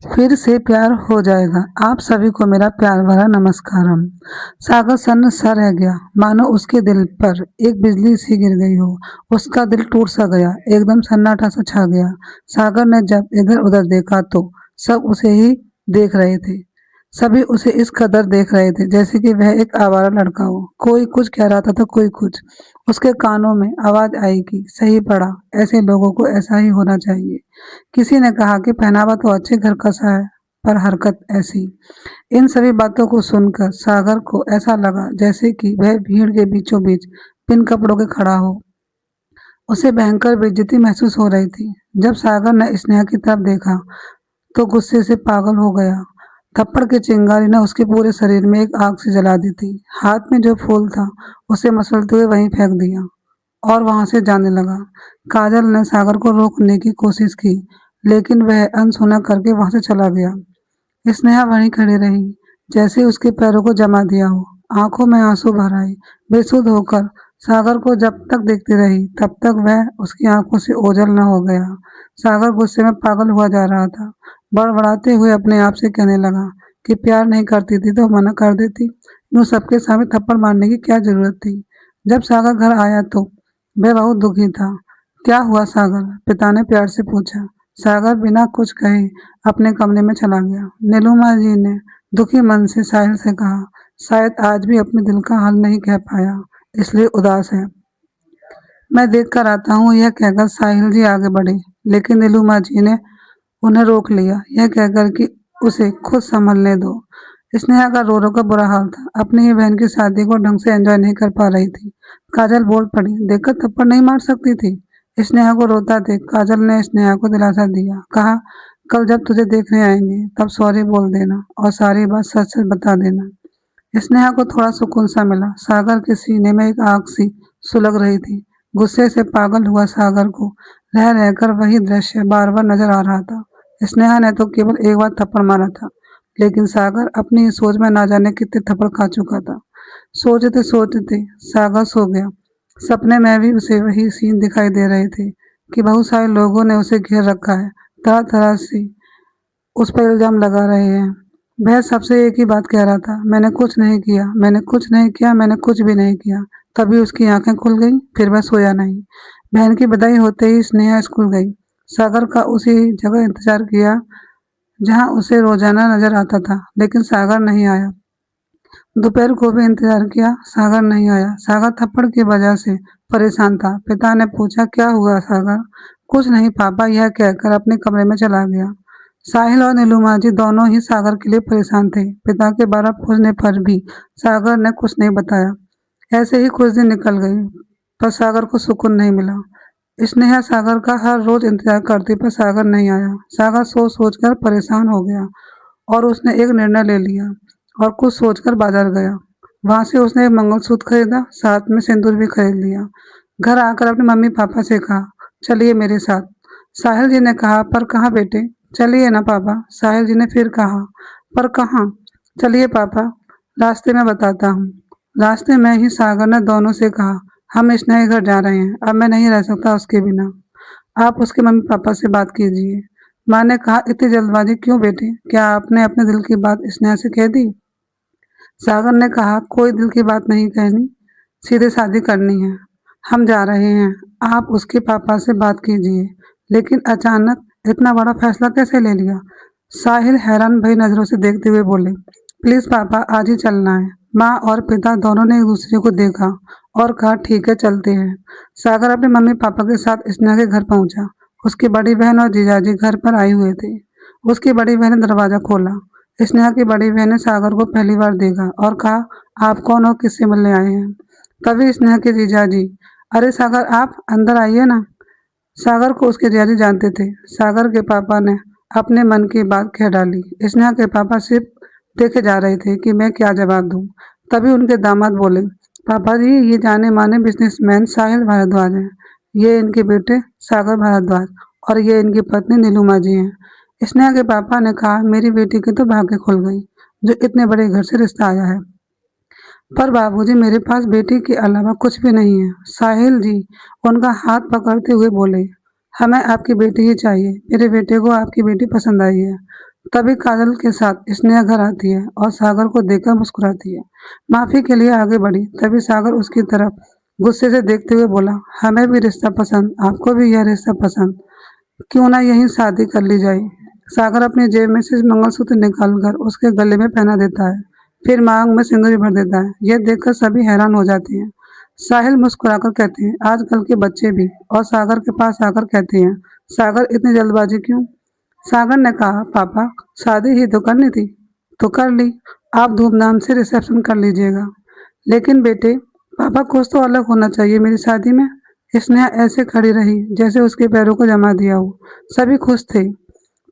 फिर से प्यार हो जाएगा। आप सभी को मेरा प्यार भरा नमस्कारम। सागर सन्न सा रह गया, मानो उसके दिल पर एक बिजली सी गिर गई हो। उसका दिल टूट सा गया, एकदम सन्नाटा सा छा गया। सागर ने जब इधर उधर देखा तो सब उसे ही देख रहे थे। सभी उसे इस कदर देख रहे थे जैसे कि वह एक आवारा लड़का हो। कोई कुछ कह रहा था तो कोई कुछ। उसके कानों में आवाज आई कि सही पड़ा, ऐसे लोगों को ऐसा ही होना चाहिए। किसी ने कहा कि पहनावा तो अच्छे घर का सा है, पर हरकत ऐसी। इन सभी बातों को सुनकर सागर को ऐसा लगा जैसे कि वह भीड़ के बीचों बीच बिन कपड़ों के खड़ा हो। उसे भयंकर बेइज्जती महसूस हो रही थी। जब सागर ने स्नेहा की तरफ देखा तो गुस्से से पागल हो गया। थप्पड़ की चिंगारी ने उसके पूरे शरीर में एक आग सी जला दी थी। हाथ में जो फूल था उसे मसलते हुए वहीं फेंक दिया और वहां से जाने लगा। काजल ने सागर को रोकने की कोशिश की, लेकिन वह अनसुना करके वहां से चला गया। स्नेहा वहीं खड़ी रही, जैसे उसके पैरों को जमा दिया हो। आंखों में आंसू भर आए। बेसुध होकर सागर को जब तक देखती रही, तब तक वह उसकी आंखों से ओझल न हो गया। सागर गुस्से में पागल हुआ जा रहा था। बड़बड़ाते हुए अपने आप से कहने लगा कि प्यार नहीं करती थी तो मना कर देती, यूं सबके सामने थप्पड़ मारने की क्या जरूरत थी। जब सागर घर आया तो वह बहुत दुखी था। क्या हुआ सागर? पिता ने प्यार से पूछा। सागर बिना कुछ कहे अपने कमरे में चला गया। नीलुमा जी ने दुखी मन से साहिल से कहा, शायद आज भी अपने दिल का हाल नहीं कह पाया, इसलिए उदास है। मैं देख कर आता हूँ, यह कहकर साहिल जी आगे बढ़े, लेकिन नीलुमा जी ने उन्हें रोक लिया, यह कहकर कि उसे खुद संभलने दो। स्नेहा का रो रो का बुरा हाल था। अपनी ही बहन की शादी को ढंग से एंजॉय नहीं कर पा रही थी। काजल बोल पड़ी, देखकर थप्पड़ नहीं मार सकती थी? स्नेहा को रोता देख काजल ने स्नेहा को दिलासा दिया, कहा कल जब तुझे देखने आएंगे तब सॉरी बोल देना और सारी बात सच सच बता देना। स्नेहा को थोड़ा सुकून सा मिला। सागर के सीने में एक आग सी सुलग रही थी। गुस्से से पागल हुआ सागर को रह रहकर वही दृश्य बार बार नजर आ रहा था। स्नेहा ने तो केवल एक बार थप्पड़ मारा था, लेकिन सागर अपनी सोच में ना जाने कितने थप्पड़ खा चुका था। सोचते सागर सो गया। सपने में भी उसे वही सीन दिखाई दे रहे थे कि बहुत सारे लोगों ने उसे घेर रखा है, तरह तरह से उस पर इल्जाम लगा रहे हैं। वह सबसे एक ही बात कह रहा था, मैंने कुछ नहीं किया, मैंने कुछ नहीं किया, मैंने कुछ भी नहीं किया। तभी उसकी आंखें खुल गईं, फिर वह सोया नहीं। बहन की विदाई होते ही स्नेहा स्कूल गई। सागर का उसी जगह इंतजार किया जहां उसे रोजाना नजर आता था, लेकिन सागर नहीं आया। दोपहर को भी इंतजार किया, सागर नहीं आया। सागर थप्पड़ की वजह से परेशान था। पिता ने पूछा, क्या हुआ सागर? कुछ नहीं पापा, यह कहकर अपने कमरे में चला गया। साहिल और नीलुमा जी दोनों ही सागर के लिए परेशान थे। पिता के बारह पूछने पर भी सागर ने कुछ नहीं बताया। ऐसे ही कुछ दिन निकल गए, पर सागर को सुकून नहीं मिला। स्नेहा सागर का हर रोज इंतजार करती, पर सागर नहीं आया। सागर सोच सोच कर परेशान हो गया और उसने एक निर्णय ले लिया और कुछ सोचकर बाजार गया। वहां से उसने एक मंगलसूत्र खरीदा, साथ में सिंदूर भी खरीद लिया। घर आकर अपने मम्मी पापा से कहा, चलिए मेरे साथ। साहिल जी ने कहा, पर कहाँ बेटे? चलिए ना पापा। साहिल जी ने फिर कहा, पर कहाँ? चलिए पापा, रास्ते में बताता हूँ। रास्ते में ही सागर ने दोनों से कहा, हम स्नेहा के घर जा रहे हैं, अब मैं नहीं रह सकता उसके बिना। आप उसके मम्मी पापा से बात कीजिए। माँ ने कहा, इतनी जल्दबाजी क्यों बेटे? क्या आपने अपने दिल की बात स्नेहा से कह दी? सागर ने कहा, कोई दिल की बात नहीं कहनी, सीधे शादी करनी है। हम जा रहे हैं, आप उसके पापा से बात कीजिए। लेकिन अचानक इतना बड़ा फैसला कैसे ले लिया? साहिल हैरान भरी नजरों से देखते हुए बोले, प्लीज पापा, आज ही चलना है। माँ और पिता दोनों ने एक दूसरे को देखा और कहा, ठीक है चलते हैं। सागर अपने मम्मी पापा के साथ स्नेहा के घर पहुंचा। उसकी बड़ी बहन और जीजाजी घर पर आए हुए थे। उसकी बड़ी बहन ने दरवाजा खोला। स्नेहा की बड़ी बहन ने सागर को पहली बार देखा और कहा, आप कौन हो, किससे मिलने आए हैं? तभी स्नेहा के जीजाजी, अरे सागर, आप अंदर आइए ना। सागर को उसके जीजाजी जानते थे। सागर के पापा ने अपने मन की बात कह डाली। स्नेहा के पापा सिर्फ देखे जा रहे थे कि मैं क्या जवाब दूं। तभी उनके दामाद बोले, पापा जी, ये जाने माने बिजनेसमैन साहिल भारद्वाज हैं। ये इनके बेटे सागर भारद्वाज और ये इनकी पत्नी नीलुमा जी हैं। स्नेहा के पापा ने कहा, मेरी बेटी की तो भाग्य खुल गई, जो इतने बड़े घर से रिश्ता आया है। पर बाबूजी, मेरे पास बेटी के अलावा कुछ भी नहीं है। साहिल जी उनका हाथ पकड़ते हुए बोले, हमें आपकी बेटी ही चाहिए, मेरे बेटे को आपकी बेटी पसंद आई है। तभी काजल के साथ स्नेहा घर आती है और सागर को देखकर मुस्कुराती है। माफी के लिए आगे बढ़ी, तभी सागर उसकी तरफ गुस्से से देखते हुए बोला, हमें भी रिश्ता पसंद, आपको भी यह रिश्ता पसंद, क्यों ना यहीं शादी कर ली जाए। सागर अपनी जेब में से मंगलसूत्र निकालकर उसके गले में पहना देता है, फिर मांग में सिंदूर भर देता है। यह देखकर सभी हैरान हो जाते हैं। साहिल मुस्कुराकर कहते हैं, आजकल के बच्चे भी, और सागर के पास आकर कहते हैं, सागर इतनी जल्दबाजी क्यों? सागर ने कहा, पापा शादी ही तो करनी थी, तो कर ली, आप धूमधाम से रिसेप्शन कर लीजिएगा। लेकिन बेटे, पापा कुछ तो अलग होना चाहिए मेरी शादी में। स्नेहा ऐसे खड़ी रही जैसे उसके पैरों को जमा दिया हो। सभी खुश थे,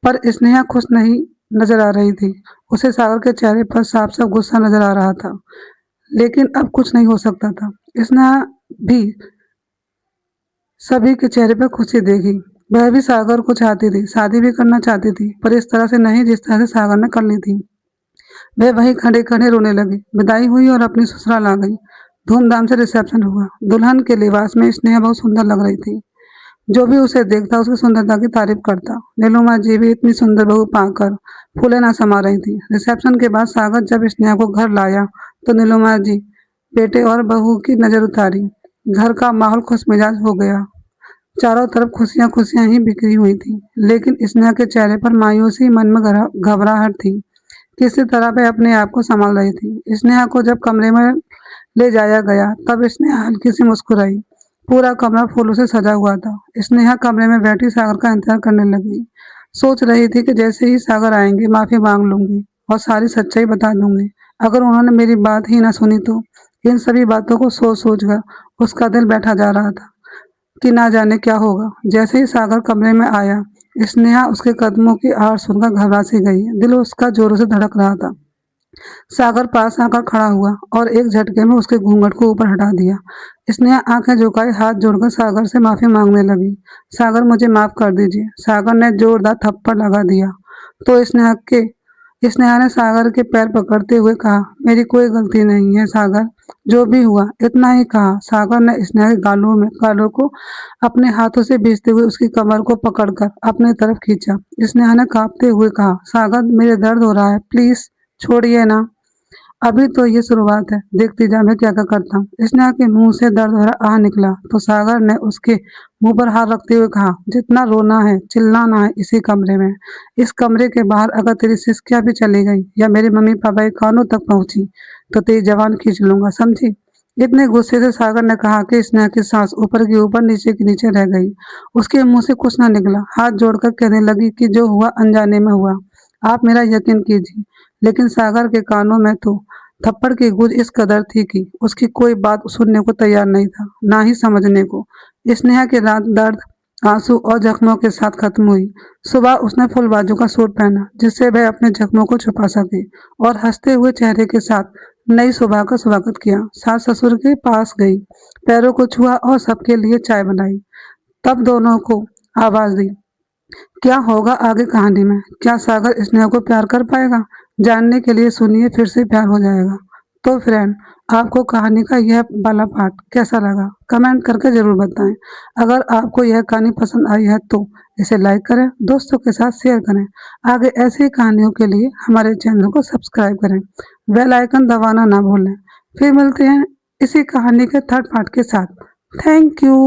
पर स्नेहा खुश नहीं नजर आ रही थी। उसे सागर के चेहरे पर साफ साफ गुस्सा नजर आ रहा था, लेकिन अब कुछ नहीं हो सकता था। स्नेहा भी सभी के चेहरे पर खुशी देखी। वह भी सागर को चाहती थी, शादी भी करना चाहती थी, पर इस तरह से नहीं जिस तरह से सागर ने कर ली थी। वह वहीं खड़े खड़े रोने लगी। विदाई हुई और अपनी ससुराल आ गई। धूमधाम से रिसेप्शन हुआ। दुल्हन के लिबास में स्नेहा बहुत सुंदर लग रही थी। जो भी उसे देखता उसकी सुंदरता की तारीफ करता। नीलुमा जी भी इतनी सुंदर बहू पाकर फूले ना समा रही थी। रिसेप्शन के बाद सागर जब स्नेहा को घर लाया तो नीलुमा जी बेटे और बहू की नजर उतारी। घर का माहौल खुशमिजाज हो गया। चारों तरफ खुशियां खुशियां ही बिखरी हुई थी, लेकिन स्नेहा के चेहरे पर मायूसी, मन में घबराहट थी। किसी तरह वह अपने आप को संभाल रही थी। स्नेहा को जब कमरे में ले जाया गया तब स्नेहा हल्की सी मुस्कुराई। पूरा कमरा फूलों से सजा हुआ था। स्नेहा कमरे में बैठी सागर का इंतजार करने लगी। सोच रही थी कि जैसे ही सागर आएंगे माफी मांग लूंगी और सारी सच्चाई बता दूंगी। अगर उन्होंने मेरी बात ही ना सुनी तो। इन सभी बातों को सोच सोच कर उसका दिल बैठा जा रहा था कि ना जाने क्या होगा। जैसे ही सागर कमरे में आया, स्नेहा उसके कदमों की आवाज सुनकर घबरा सी गई। दिल उसका जोरों से धड़क रहा था। सागर पास आकर खड़ा हुआ और एक झटके में उसके घूंघट को ऊपर हटा दिया। स्नेहा आंखें झुकाई, हाथ जोड़कर सागर से माफी मांगने लगी। सागर, मुझे माफ कर दीजिए। सागर ने जोरदार थप्पड़ लगा दिया तो स्नेहा ने सागर के पैर पकड़ते हुए कहा, मेरी कोई गलती नहीं है सागर, जो भी हुआ इतना ही कहा। सागर ने स्नेहा के गालों को अपने हाथों से भींचते हुए उसकी कमर को पकड़कर अपने तरफ खींचा। स्नेहा ने कांपते हुए कहा, सागर मेरे दर्द हो रहा है, प्लीज छोड़िए ना, अभी तो ये शुरुआत है, देखती जा मैं क्या क्या करता हूँ। स्नेहा के मुंह से दर्द भरा आह निकला तो सागर ने उसके मुंह पर हाथ रखते हुए कहा, जितना रोना है चिल्लाना है इसी कमरे में। इस कमरे के बाहर अगर तेरी सिसकियां भी चली गई या मेरे मम्मी पापा के कानों तक पहुंची तो तेरी जवान खींच लूंगा, समझी? इतने गुस्से से सागर ने कहा कि स्नेहा की सांस ऊपर की ऊपर नीचे की नीचे रह गई। उसके मुंह से कुछ न निकला। हाथ जोड़कर कहने लगी कि जो हुआ अनजाने में हुआ, आप मेरा यकीन कीजिए। लेकिन सागर के कानों में तो थप्पड़ की गूंज इस कदर थी कि उसकी कोई बात सुनने को तैयार नहीं था, ना ही समझने को। स्नेहा की रात दर्द, आंसू और जख्मों के साथ खत्म हुई। सुबह उसने फुल बाजू का सूट पहना जिससे वह अपने जख्मों को छुपा सके, और हंसते हुए चेहरे के साथ नई सुबह का स्वागत किया। सास ससुर के पास गई, पैरों को छुआ और सबके लिए चाय बनाई। तब दोनों को आवाज दी। क्या होगा आगे कहानी में? क्या सागर स्नेहा को प्यार कर पाएगा? जानने के लिए सुनिए फिर से प्यार हो जाएगा। तो फ्रेंड, आपको कहानी का यह वाला पार्ट कैसा लगा कमेंट करके जरूर बताएं। अगर आपको यह कहानी पसंद आई है तो इसे लाइक करें, दोस्तों के साथ शेयर करें। आगे ऐसी कहानियों के लिए हमारे चैनल को सब्सक्राइब करें, बेल आइकन दबाना ना भूलें। फिर मिलते हैं इसी कहानी के थर्ड पार्ट के साथ। Thank you.